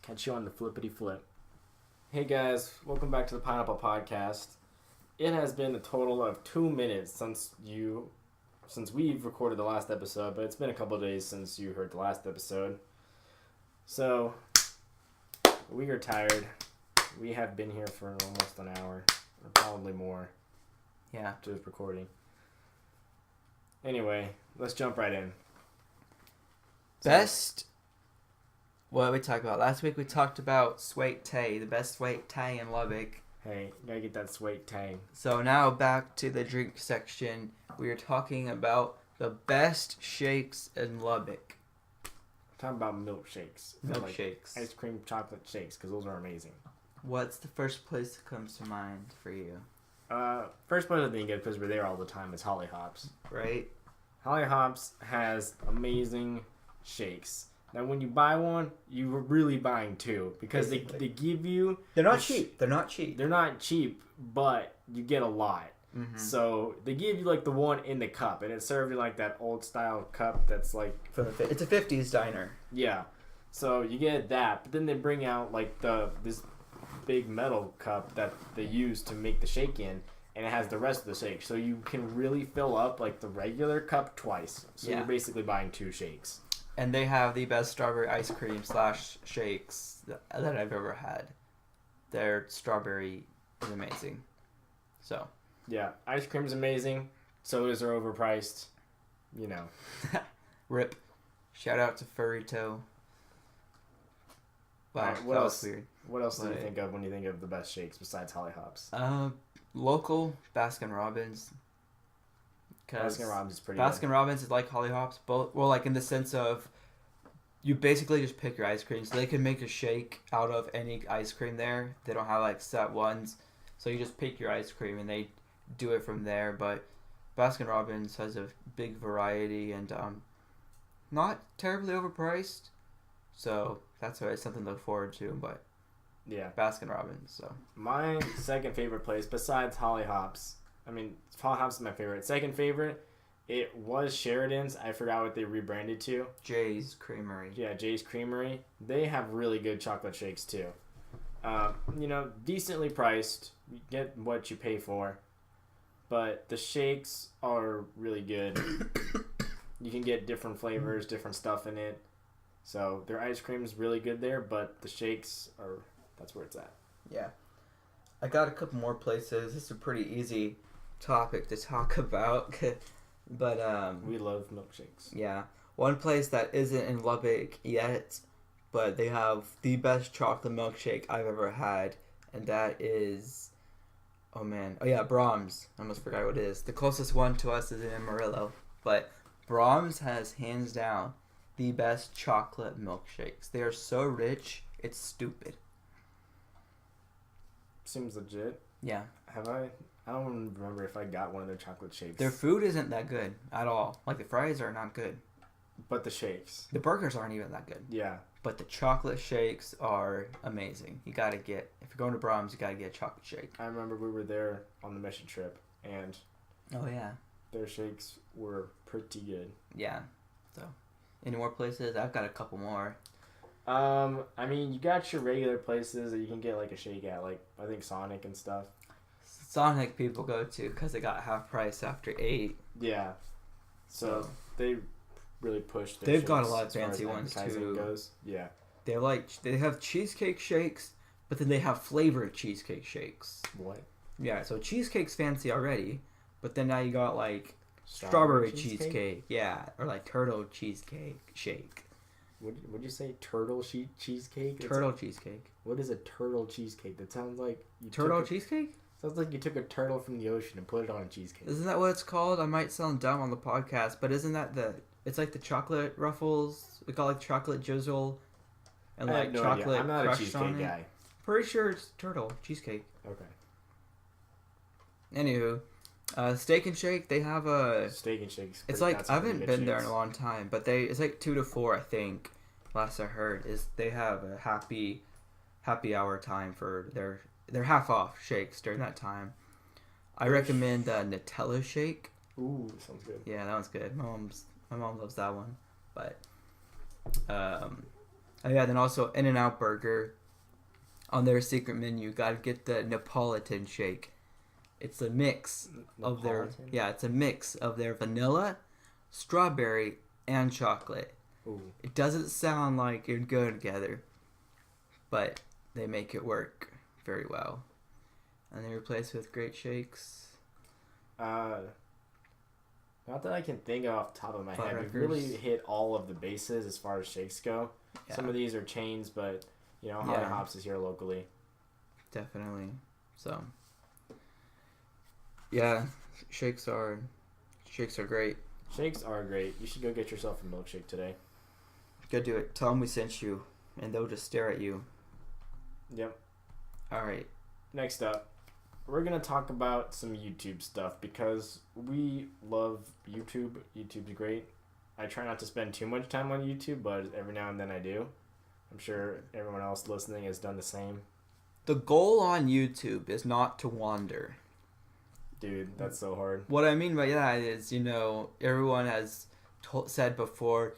Catch you on the flippity flip. Hey guys, welcome back to the Pineapple Podcast. It has been a total of 2 minutes since we've recorded the last episode, but it's been a couple of days since you heard the last episode. So, we are tired. We have been here for almost an hour, or probably more. Yeah. Just recording. Anyway, let's jump right in. What did we talk about? Last week we talked about Sweet Tay, the best Sweet Tay in Lubbock. Hey, you gotta get that Sweet Tay. So now back to the drink section. We are talking about the best shakes in Lubbock. Talking about milkshakes. Milkshakes. Like ice cream chocolate shakes, because those are amazing. What's the first place that comes to mind for you? First place I think of, because we're there all the time, is Holly Hops. Right? Holly Hops has amazing shakes. Now, when you buy one, you're really buying two, because they give you... They're not cheap. They're not cheap, but you get a lot. Mm-hmm. So, they give you, like, the one in the cup, and it's served in, like, that old-style cup that's, like... It's a 50s diner. Yeah. So, you get that, but then they bring out, like, this big metal cup that they use to make the shake in, and it has the rest of the shake. So, you can really fill up, like, the regular cup twice. So, you're basically buying two shakes. And they have the best strawberry ice cream / shakes that I've ever had. Their strawberry is amazing. So. Yeah, ice cream's amazing. Sodas are overpriced. You know. Rip. Shout out to Furrito. Wow, right, what that else? was weird. What else do you think of when you think of the best shakes besides Holly Hops? Local Baskin Robbins. Baskin Robbins is pretty Baskin good. Robbins is like Holly Hops, both. Well, like in the sense of you basically just pick your ice cream. So they can make a shake out of any ice cream there. They don't have like set ones. So you just pick your ice cream and they do it from there. But Baskin Robbins has a big variety and not terribly overpriced. So that's always something to look forward to. But yeah, Baskin Robbins. So my second favorite place besides Holly Hops. I mean, Holly Hops is my favorite. Second favorite, it was Sheridan's. I forgot what they rebranded to. Jay's Creamery. Yeah, Jay's Creamery. They have really good chocolate shakes too. Decently priced. You get what you pay for. But the shakes are really good. You can get different flavors, different stuff in it. So their ice cream is really good there, but the shakes that's where it's at. Yeah. I got a couple more places. It's a pretty easy topic to talk about. But we love milkshakes. Yeah. One place that isn't in Lubbock yet, but they have the best chocolate milkshake I've ever had, and that is Brahms. I almost forgot what it is. The closest one to us is in Amarillo, but Brahms has hands down the best chocolate milkshakes. They are so rich, it's stupid. Seems legit. Yeah. Have I? I don't remember if I got one of their chocolate shakes. Their food isn't that good at all. Like, the fries are not good. But the shakes. The burgers aren't even that good. Yeah. But the chocolate shakes are amazing. If you're going to Brahms, you gotta get a chocolate shake. I remember we were there on the mission trip, and oh yeah, their shakes were pretty good. Yeah. So, any more places? I've got a couple more. I mean, you got your regular places that you can get like a shake at, like I think Sonic and stuff. Sonic people go to because they got half price after 8. Yeah. So they really pushed their They've shakes got a lot of as far fancy as ones advertising too. Goes. Yeah. They have cheesecake shakes, but then they have flavored cheesecake shakes. What? Yeah, so cheesecake's fancy already, but then now you got like strawberry cheesecake. Yeah, or like turtle cheesecake shake. Would you say turtle cheesecake? Turtle cheesecake. What is a turtle cheesecake? That sounds like cheesecake? Sounds like you took a turtle from the ocean and put it on a cheesecake. Isn't that what it's called? I might sound dumb on the podcast, but isn't that it's like the chocolate ruffles? We call it chocolate drizzle, and I have no chocolate. idea. I'm not a crushed cheesecake on it. guy. Pretty sure it's turtle cheesecake. Okay. Anywho, Steak and Shake, they have a Steak and Shakes. It's like I haven't been there in a long time, but it's like 2 to 4, I think. Last I heard is they have a happy hour time for their half off shakes during that time. I recommend Nutella shake. Ooh, sounds good. Yeah, that one's good. My mom loves that one, but Oh yeah, then also In-N-Out Burger. On their secret menu, gotta get the Neapolitan shake. It's a mix of their it's a mix of their vanilla, strawberry, and chocolate. Ooh. It doesn't sound like it'd go together, but they make it work very well. And they replace with great shakes. Not that I can think of off the top of my head. We've really hit all of the bases as far as shakes go. Yeah. Some of these are chains, but Hot and Hops is here locally. Definitely. So, yeah, shakes are great. Shakes are great. You should go get yourself a milkshake today. Go do it. Tell them we sent you, and they'll just stare at you. Yep. All right. Next up, we're going to talk about some YouTube stuff because we love YouTube. YouTube's great. I try not to spend too much time on YouTube, but every now and then I do. I'm sure everyone else listening has done the same. The goal on YouTube is not to wander. Dude, that's so hard. What I mean by that is, everyone has said before,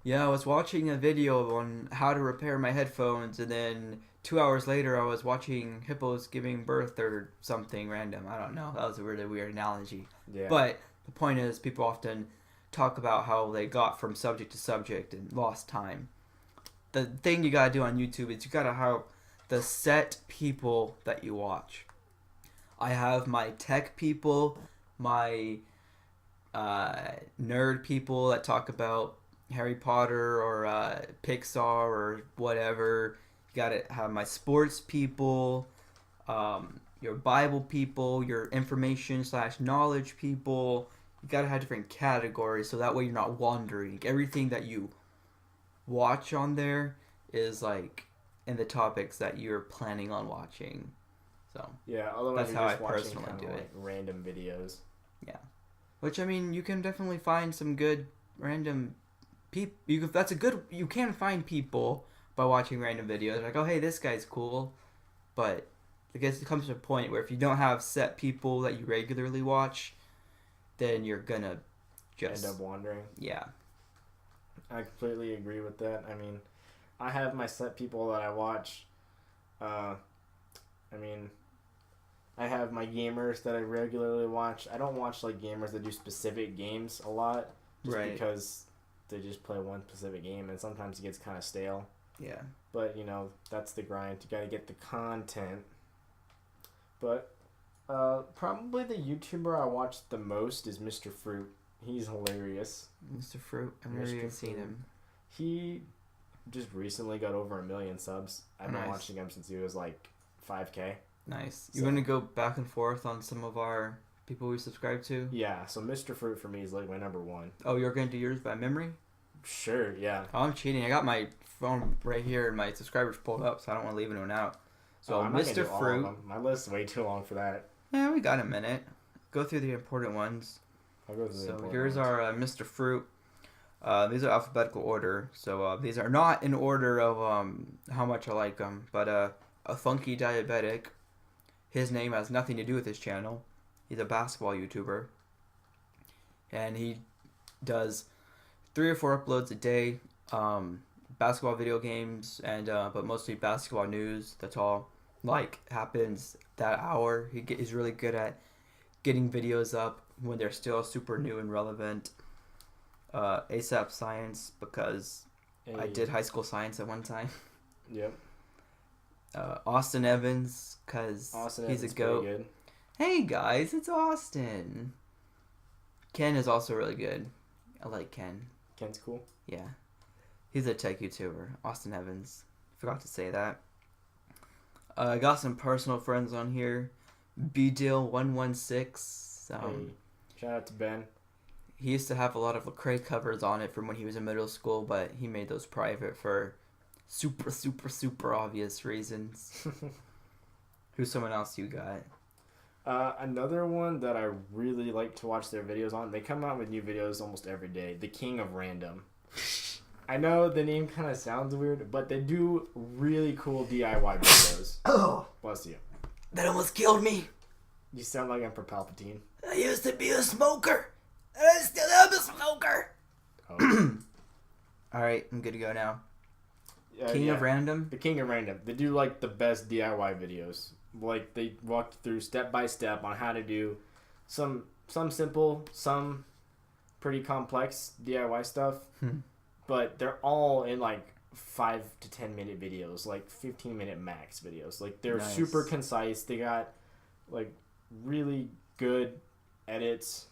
I was watching a video on how to repair my headphones, and then 2 hours later I was watching hippos giving birth or something random. I don't know. That was a really weird analogy. Yeah. But the point is, people often talk about how they got from subject to subject and lost time. The thing you gotta do on YouTube is you gotta have the set people that you watch. I have my tech people, my nerd people that talk about Harry Potter or Pixar or whatever. You gotta have my sports people, your Bible people, your information/knowledge people. You gotta have different categories so that way you're not wandering. Everything that you watch on there is like in the topics that you're planning on watching. So yeah, otherwise that's how I personally do it. Random videos. Yeah, which I mean, you can definitely find some good random people. You can find people by watching random videos. Like, oh hey, this guy's cool, but I guess it comes to a point where if you don't have set people that you regularly watch, then you're gonna just end up wandering. Yeah, I completely agree with that. I mean, I have my set people that I watch. I have my gamers that I regularly watch. I don't watch like gamers that do specific games a lot, just because they just play one specific game, and sometimes it gets kind of stale. Yeah. But that's the grind. You got to get the content. But probably the YouTuber I watch the most is Mr. Fruit. He's hilarious. Mr. Fruit? I've never even seen him. He just recently got over 1 million subs. I've been watching him since he was like 5K. Nice. You want to go back and forth on some of our people we subscribe to? Yeah, so Mr. Fruit for me is like my number one. Oh, you're going to do yours by memory? Sure, yeah. Oh, I'm cheating. I got my phone right here and my subscribers pulled up, so I don't want to leave anyone out. So Mr. Fruit. My list's way too long for that. Yeah, we got a minute. Go through the important ones. I'll go through the important here's ones. our Mr. Fruit. These are alphabetical order, so these are not in order of how much I like them, but a funky diabetic. His name has nothing to do with his channel. He's a basketball YouTuber, and he does 3 or 4 uploads a day, basketball video games, and but mostly basketball news. That's all happens that hour. He's really good at getting videos up when they're still super new and relevant. ASAP Science, because I did high school science at one time. Yep. Austin Evans, because he's a goat. Good. Hey guys, it's Austin. Ken is also really good. I like Ken. Ken's cool. Yeah. He's a tech YouTuber. Austin Evans. Forgot to say that. I got some personal friends on here. BDeal116. Hey, shout out to Ben. He used to have a lot of Lecrae covers on it from when he was in middle school, but he made those private for super, super, super obvious reasons. Who's someone else you got? Another one that I really like to watch their videos on. They come out with new videos almost every day. The King of Random. I know the name kind of sounds weird, but they do really cool DIY videos. Oh! Bless you. That almost killed me. You sound like Emperor Palpatine. I used to be a smoker, and I still am a smoker. Oh. Alright, I'm good to go now. King yeah, of Random. the King of Random. They do like the best DIY videos. Like they walk through step by step on how to do some simple, some pretty complex DIY stuff. But they're all in like 5 to 10 minute videos, like 15-minute max videos. Like they're Nice. super concise. They got like really good edits.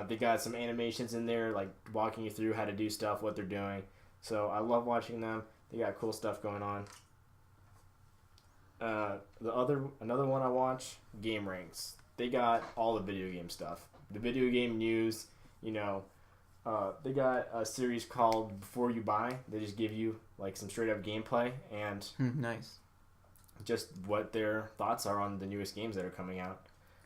They got some animations in there, like walking you through how to do stuff, what they're doing. So I love watching them. They got cool stuff going on. Another one I watch, Game Ranks. They got all the video game stuff, the video game news. You know, they got a series called Before You Buy. They just give you like some straight up gameplay and Nice. just what their thoughts are on the newest games that are coming out.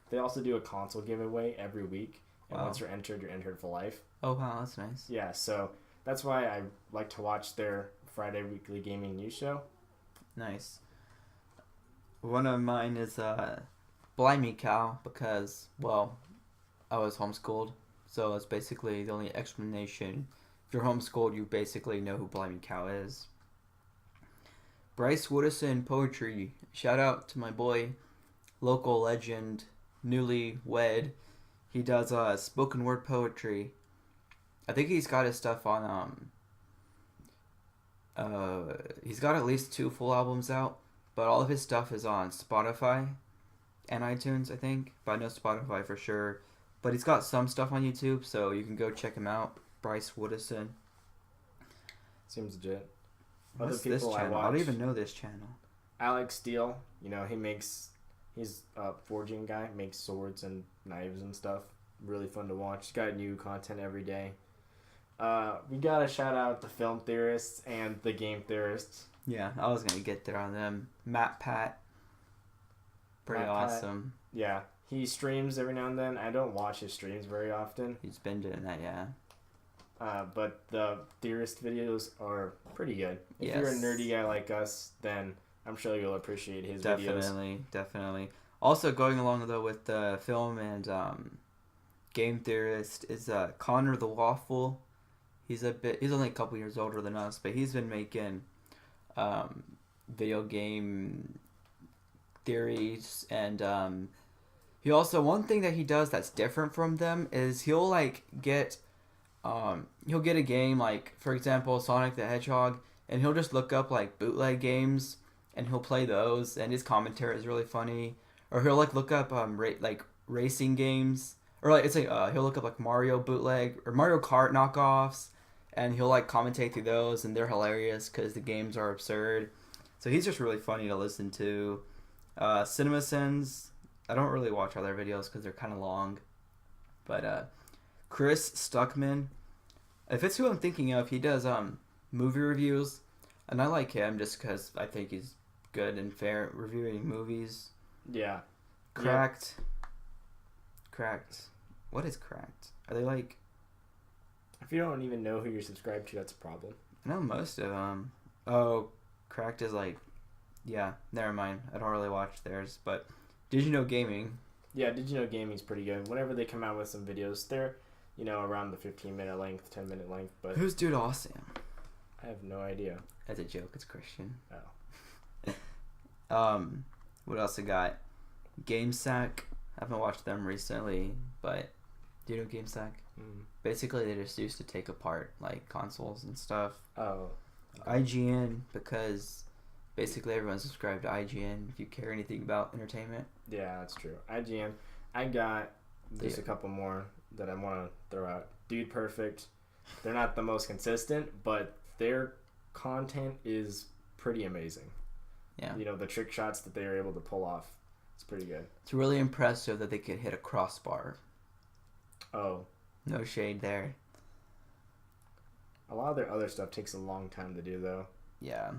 They also do a console giveaway every week, and Wow. once you're entered for life. Oh wow, that's nice. Yeah, so that's why I like to watch their Friday weekly gaming news show. Nice. One of mine is Blimey Cow because, well, I was homeschooled, so it's basically the only explanation. If you're homeschooled, you basically know who Blimey Cow is. Bryce Woodison Poetry. Shout out to my boy, local legend, newly wed. He does spoken word poetry. I think he's got his stuff on he's got at least 2 full albums out, but all of his stuff is on Spotify and iTunes, I think. But I know Spotify for sure. But he's got some stuff on YouTube, so you can go check him out. Bryce Woodison. Seems legit. What's this channel? I don't even know this channel. Alex Steele, you know, he's a forging guy, makes swords and knives and stuff. Really fun to watch. He's got new content every day. We gotta shout out the film theorists and the game theorists. Yeah, I was gonna get there on them. Matt Pat. Pretty Matt Pat. awesome. Yeah, he streams every now and then. I don't watch his streams very often. He's been doing that, yeah. But the theorist videos are pretty good. If you're a nerdy guy like us, then I'm sure you'll appreciate his videos. Definitely. Also, going along though with the film and game theorist is Connor the Waffle. He's only a couple years older than us, but he's been making video game theories, and he also, one thing that he does that's different from them is he'll get a game, like for example Sonic the Hedgehog, and he'll just look up like bootleg games and he'll play those, and his commentary is really funny. Or he'll look up racing games, or he'll look up like Mario bootleg or Mario Kart knockoffs, and he'll commentate through those, and they're hilarious because the games are absurd. So he's just really funny to listen to. CinemaSins, I don't really watch all their videos because they're kind of long, but Chris Stuckman, if it's who I'm thinking of, he does movie reviews, and I like him just because I think he's good and fair at reviewing movies. Yeah. Cracked. What is Cracked? Are they like... If you don't even know who you're subscribed to, that's a problem. I know most of them. Oh, Cracked is yeah, never mind. I don't really watch theirs, but Did You Know Gaming? Yeah, Did You Know Gaming's pretty good. Whenever they come out with some videos, they're, around the 15-minute length, 10-minute length, but... Who's Dude Awesome? I have no idea. That's a joke. It's Christian. Oh. What else I got? GameSack. I haven't watched them recently, but do you know GameSack? Basically, they just used to take apart consoles and stuff. Oh. IGN, because basically everyone's subscribed to IGN if you care anything about entertainment. Yeah, that's true. IGN. I got just a couple more that I want to throw out. Dude Perfect. They're not the most consistent, but their content is pretty amazing. Yeah. The trick shots that they are able to pull off. It's pretty good. It's really impressive that they could hit a crossbar. Oh. No shade there. A lot of their other stuff takes a long time to do, though. Yeah.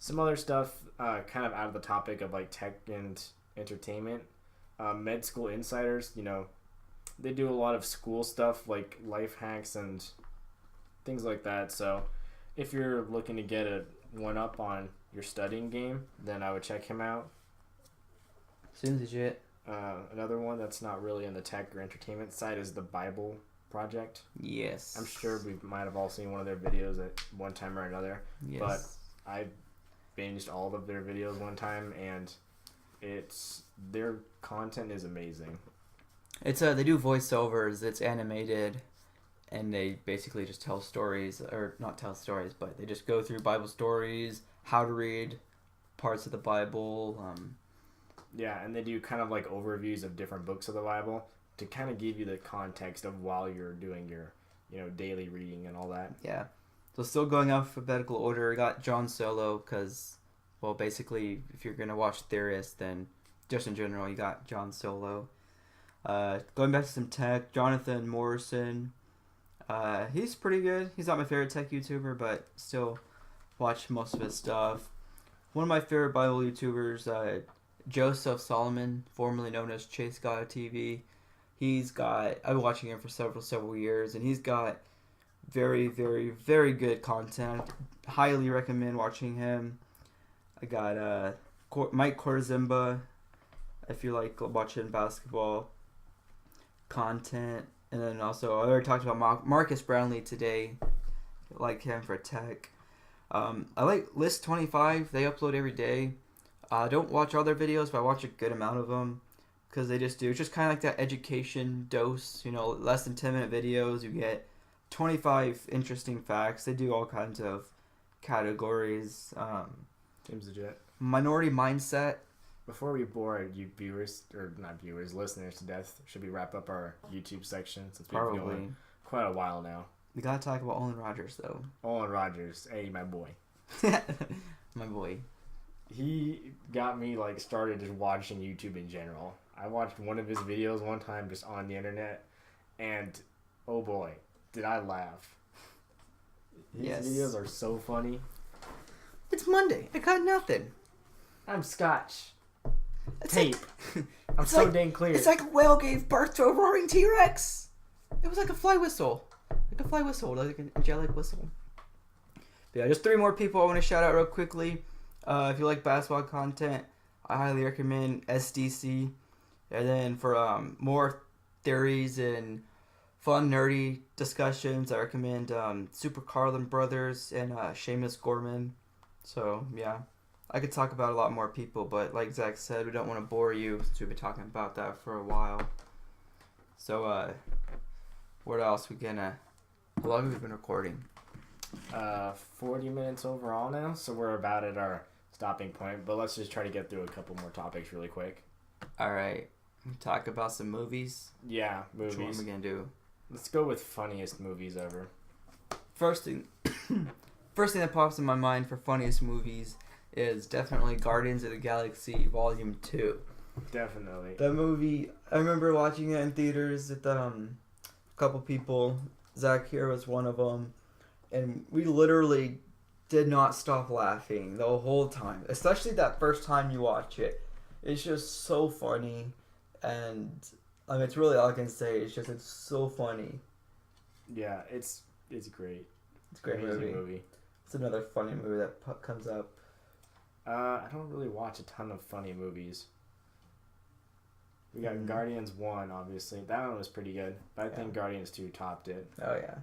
Some other stuff, kind of out of the topic of tech and entertainment. Med School Insiders, they do a lot of school stuff like life hacks and things like that. So if you're looking to get a one up on your studying game, then I would check him out. Seems legit. Another one that's not really in the tech or entertainment side is the Bible Project. Yes. I'm sure we might have all seen one of their videos at one time or another. Yes. But I binged all of their videos one time, and their content is amazing. It's they do voiceovers. It's animated, and they basically just tell stories, or not tell stories, but they just go through Bible stories, how to read parts of the Bible. Yeah, and they do kind of like overviews of different books of the Bible to kind of give you the context of while you're doing your, daily reading and all that. Yeah. So still going alphabetical order, we got John Solo because, well, basically, if you're gonna watch theorists, then just in general, you got John Solo. Going back to some tech, Jonathan Morrison. He's pretty good. He's not my favorite tech YouTuber, but still watch most of his stuff. One of my favorite Bible YouTubers, Joseph Solomon, formerly known as Chase God TV. I've been watching him for several years, and he's got very, very, very good content. Highly recommend watching him. I got Mike Korzimba, if you like watching basketball content. And then also, I already talked about Marcus Brownlee today. I like him for tech. I like List 25. They upload every day. I don't watch all their videos, but I watch a good amount of them. Because they just do. It's just kind of like that education dose. Less than 10-minute videos. You get 25 interesting facts. They do all kinds of categories. Seems legit. Minority mindset. Before we bore you listeners to death, should we wrap up our YouTube section since we've been going quite a while now? We gotta talk about Olin Rogers though. Olin Rogers, hey, my boy. My boy. He got me started just watching YouTube in general. I watched one of his videos one time just on the internet, and oh boy, did I laugh. His videos are so funny. It's Monday. I got nothing. I'm Scotch. It's Tape. I'm so dang clear. It's like a whale gave birth to a roaring T-Rex. It was like a fly whistle. Like an angelic whistle. But yeah, just 3 more people I want to shout out real quickly. If you like basketball content, I highly recommend SDC. And then for more theories and fun, nerdy discussions, I recommend Super Carlin Brothers and Seamus Gorman. So, yeah. I could talk about a lot more people, but like Zach said, we don't want to bore you since we've been talking about that for a while. So, what else how long have we been recording? 40 minutes overall now, so we're about at our stopping point, but let's just try to get through a couple more topics really quick. Alright, talk about some movies. Yeah, movies. Which one are we gonna do? Let's go with funniest movies ever. First thing that pops in my mind for funniest movies is definitely Guardians of the Galaxy Volume 2. Definitely. That movie, I remember watching it in theaters with a couple people. Zach here was one of them. And we literally did not stop laughing the whole time. Especially that first time you watch it. It's just so funny. And it's really all I can say. It's so funny. Yeah, it's great. It's a great movie. It's another funny movie that comes up. I don't really watch a ton of funny movies. We got Guardians 1, obviously. That one was pretty good. But I think Guardians 2 topped it. Oh, yeah.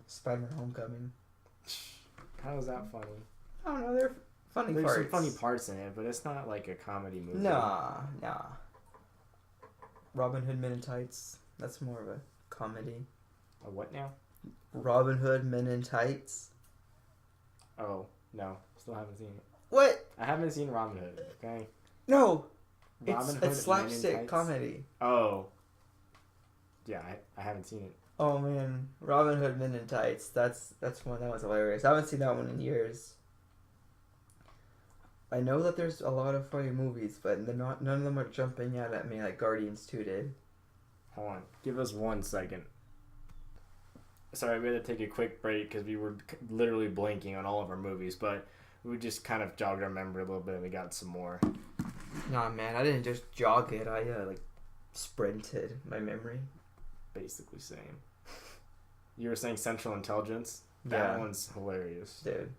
Spider-Man Homecoming. How is that funny? I don't know. They're funny There's parts. some funny parts in it, but it's not like a comedy movie. Nah. Robin Hood Men in Tights. That's more of a comedy. A what now? Robin Hood Men in Tights. Oh, no. Still haven't seen it. What? I haven't seen Robin Hood, okay? No. Robin Hood It's slapstick comedy. Oh. Yeah, I haven't seen it. Oh man, Robin Hood Men in Tights. That's one that was hilarious. I haven't seen that one in years. I know that there's a lot of funny movies, but none of them are jumping out at me like Guardians 2 did. Hold on. Give us 1 second. Sorry, we had to take a quick break because we were literally blanking on all of our movies, but we just kind of jogged our memory a little bit and we got some more. Nah, man, I didn't just jog it. I sprinted my memory. Basically same. You were saying Central Intelligence? That one's hilarious. Dude.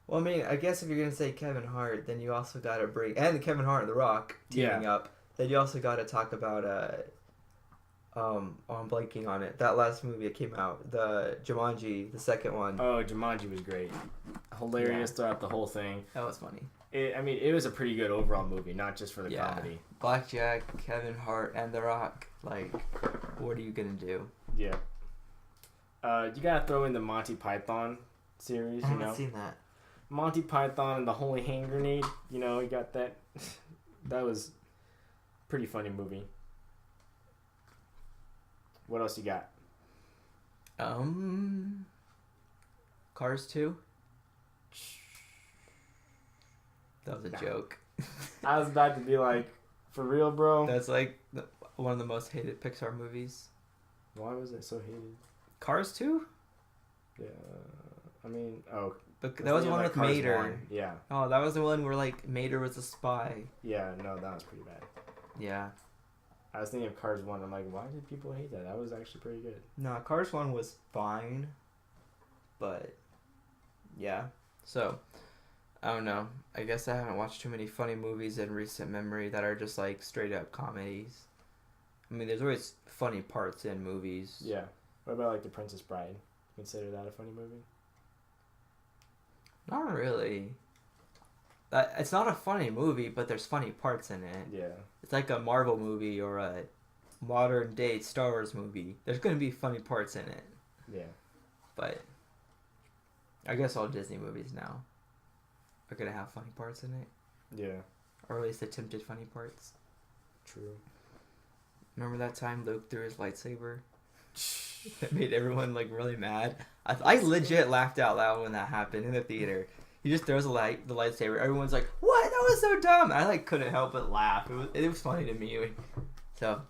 Well, I mean, I guess if you're going to say Kevin Hart, then you also got to bring... And Kevin Hart and The Rock teaming up. Then you also got to talk about I'm blanking on it. That last movie that came out, the Jumanji, the second one. Oh, Jumanji was great. Hilarious throughout the whole thing. That was funny. It was a pretty good overall movie, not just for the comedy. Blackjack, Kevin Hart, and The Rock. Like, what are you gonna do? Yeah. You gotta throw in the Monty Python series. I haven't seen that. Monty Python and the Holy Hand Grenade. You know, you got that. That was a pretty funny movie. What else you got? Cars 2? That was a joke. I was about to be like, for real, bro? That's like one of the most hated Pixar movies. Why was it so hated? Cars 2? Yeah. I mean, But that was the one with Cars Mater. 1. Yeah. Oh, that was the one where like Mater was a spy. Yeah, no, that was pretty bad. Yeah. I was thinking of Cars 1. I'm like, why did people hate that? That was actually pretty good. No, Cars 1 was fine. But, yeah. So, I don't know. I guess I haven't watched too many funny movies in recent memory that are just like straight up comedies. I mean, there's always funny parts in movies. Yeah. What about like The Princess Bride? Consider that a funny movie? Not really. It's not a funny movie, but there's funny parts in it. Yeah. It's like a Marvel movie or a modern day Star Wars movie. There's going to be funny parts in it. Yeah. But I guess all Disney movies now are going to have funny parts in it. Yeah. Or at least attempted funny parts. True. Remember that time Luke threw his lightsaber? That made everyone like really mad. I legit laughed out loud when that happened in the theater. He just throws the lightsaber. Everyone's like, "What? That was so dumb!" I like couldn't help but laugh. It was funny to me. So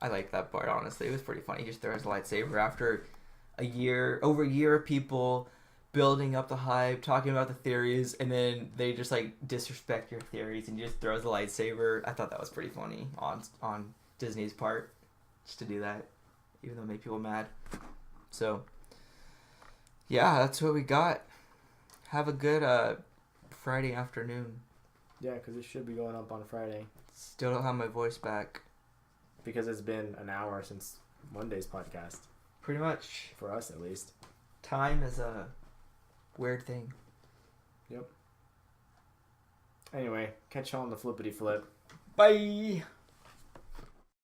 I like that part. Honestly, it was pretty funny. He just throws the lightsaber after over a year of people building up the hype, talking about the theories, and then they just like disrespect your theories and just throws the lightsaber. I thought that was pretty funny on Disney's part, just to do that, even though it made people mad. So yeah, that's what we got. Have a good Friday afternoon. Yeah, because it should be going up on Friday. Still don't have my voice back. Because it's been an hour since Monday's podcast. Pretty much. For us, at least. Time is a weird thing. Yep. Anyway, catch you on the flippity flip. Bye!